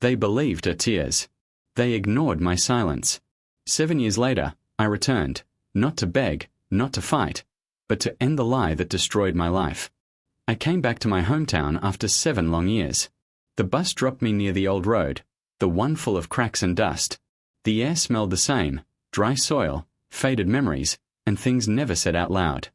They believed her tears. They ignored my silence. 7 years later, I returned, not to beg, not to fight, but to end the lie that destroyed my life. I came back to my hometown after 7 long years. The bus dropped me near the old road, the one full of cracks and dust. The air smelled the same, dry soil, faded memories, and things never said out loud.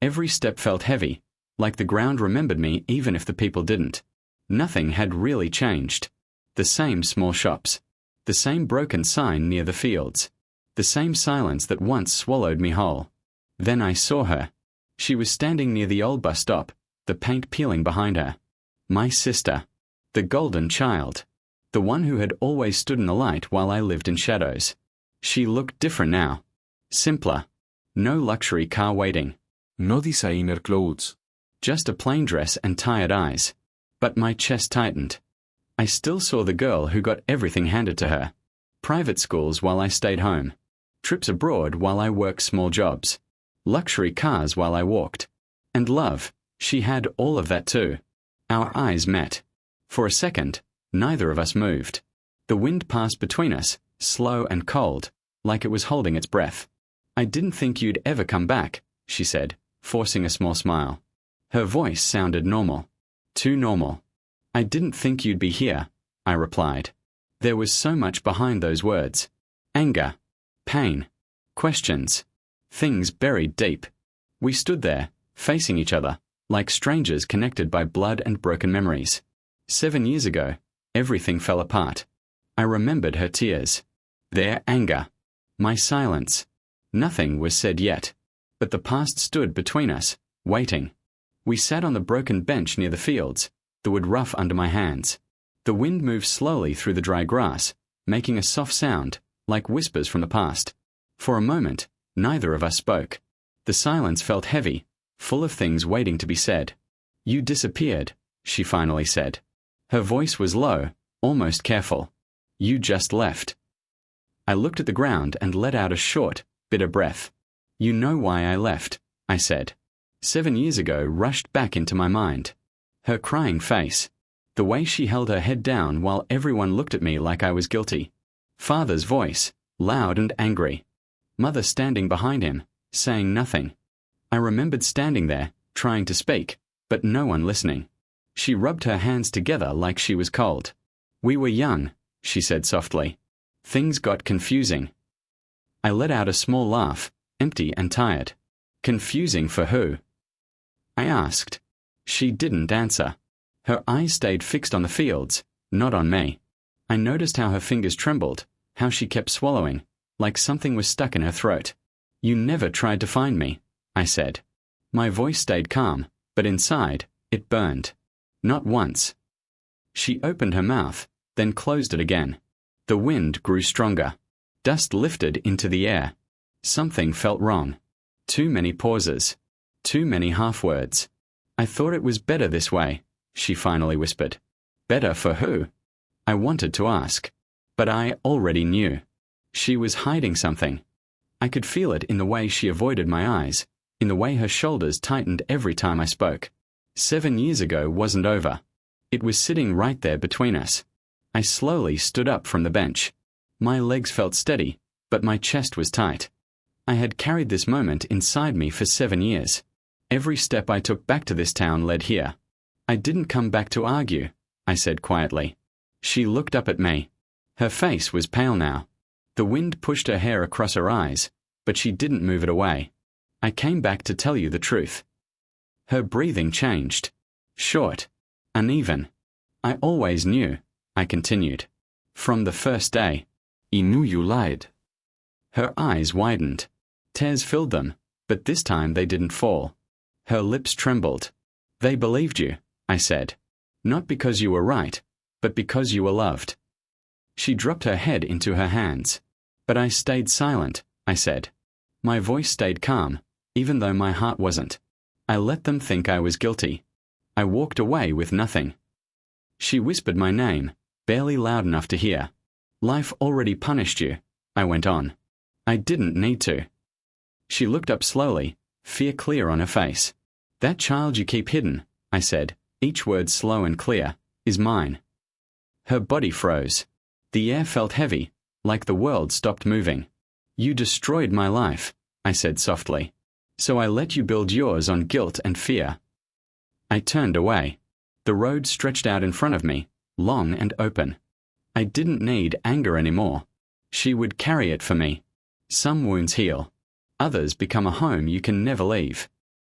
Every step felt heavy, like the ground remembered me even if the people didn't. Nothing had really changed. The same small shops. The same broken sign near the fields. The same silence that once swallowed me whole. Then I saw her. She was standing near the old bus stop, the paint peeling behind her. My sister. The golden child. The one who had always stood in the light while I lived in shadows. She looked different now. Simpler. No luxury car waiting. No designer clothes. Just a plain dress and tired eyes. But my chest tightened. I still saw the girl who got everything handed to her. Private schools while I stayed home. Trips abroad while I worked small jobs. Luxury cars while I walked. And love, she had all of that too. Our eyes met. For a second, neither of us moved. The wind passed between us, slow and cold, like it was holding its breath. I didn't think you'd ever come back, she said, forcing a small smile. Her voice sounded normal. Too normal. I didn't think you'd be here, I replied. There was so much behind those words. Anger. Pain. Questions. Things buried deep. We stood there, facing each other, like strangers connected by blood and broken memories. 7 years ago, everything fell apart. I remembered her tears. Their anger. My silence. Nothing was said yet. But the past stood between us, waiting. We sat on the broken bench near the fields, the wood rough under my hands. The wind moved slowly through the dry grass, making a soft sound, like whispers from the past. For a moment, neither of us spoke. The silence felt heavy, full of things waiting to be said. You disappeared, she finally said. Her voice was low, almost careful. You just left. I looked at the ground and let out a short, bitter breath. You know why I left, I said. 7 years ago rushed back into my mind. Her crying face. The way she held her head down while everyone looked at me like I was guilty. Father's voice, loud and angry. Mother standing behind him, saying nothing. I remembered standing there, trying to speak, but no one listening. She rubbed her hands together like she was cold. We were young, she said softly. Things got confusing. I let out a small laugh, empty and tired. Confusing for who? I asked. She didn't answer. Her eyes stayed fixed on the fields, not on me. I noticed how her fingers trembled, how she kept swallowing, like something was stuck in her throat. You never tried to find me, I said. My voice stayed calm, but inside, it burned. Not once. She opened her mouth, then closed it again. The wind grew stronger. Dust lifted into the air. Something felt wrong. Too many pauses. Too many half-words. I thought it was better this way, she finally whispered. Better for who? I wanted to ask. But I already knew. She was hiding something. I could feel it in the way she avoided my eyes, in the way her shoulders tightened every time I spoke. 7 years ago wasn't over. It was sitting right there between us. I slowly stood up from the bench. My legs felt steady, but my chest was tight. I had carried this moment inside me for 7 years. Every step I took back to this town led here. I didn't come back to argue, I said quietly. She looked up at me. Her face was pale now. The wind pushed her hair across her eyes, but she didn't move it away. I came back to tell you the truth. Her breathing changed. Short. Uneven. I always knew, I continued. From the first day. I knew you lied. Her eyes widened. Tears filled them, but this time they didn't fall. Her lips trembled. They believed you, I said. Not because you were right, but because you were loved. She dropped her head into her hands. But I stayed silent, I said. My voice stayed calm, even though my heart wasn't. I let them think I was guilty. I walked away with nothing. She whispered my name, barely loud enough to hear. Life already punished you, I went on. I didn't need to. She looked up slowly, fear clear on her face. That child you keep hidden, I said, each word slow and clear, is mine. Her body froze. The air felt heavy, like the world stopped moving. You destroyed my life, I said softly. So I let you build yours on guilt and fear. I turned away. The road stretched out in front of me, long and open. I didn't need anger anymore. She would carry it for me. Some wounds heal. Others become a home you can never leave.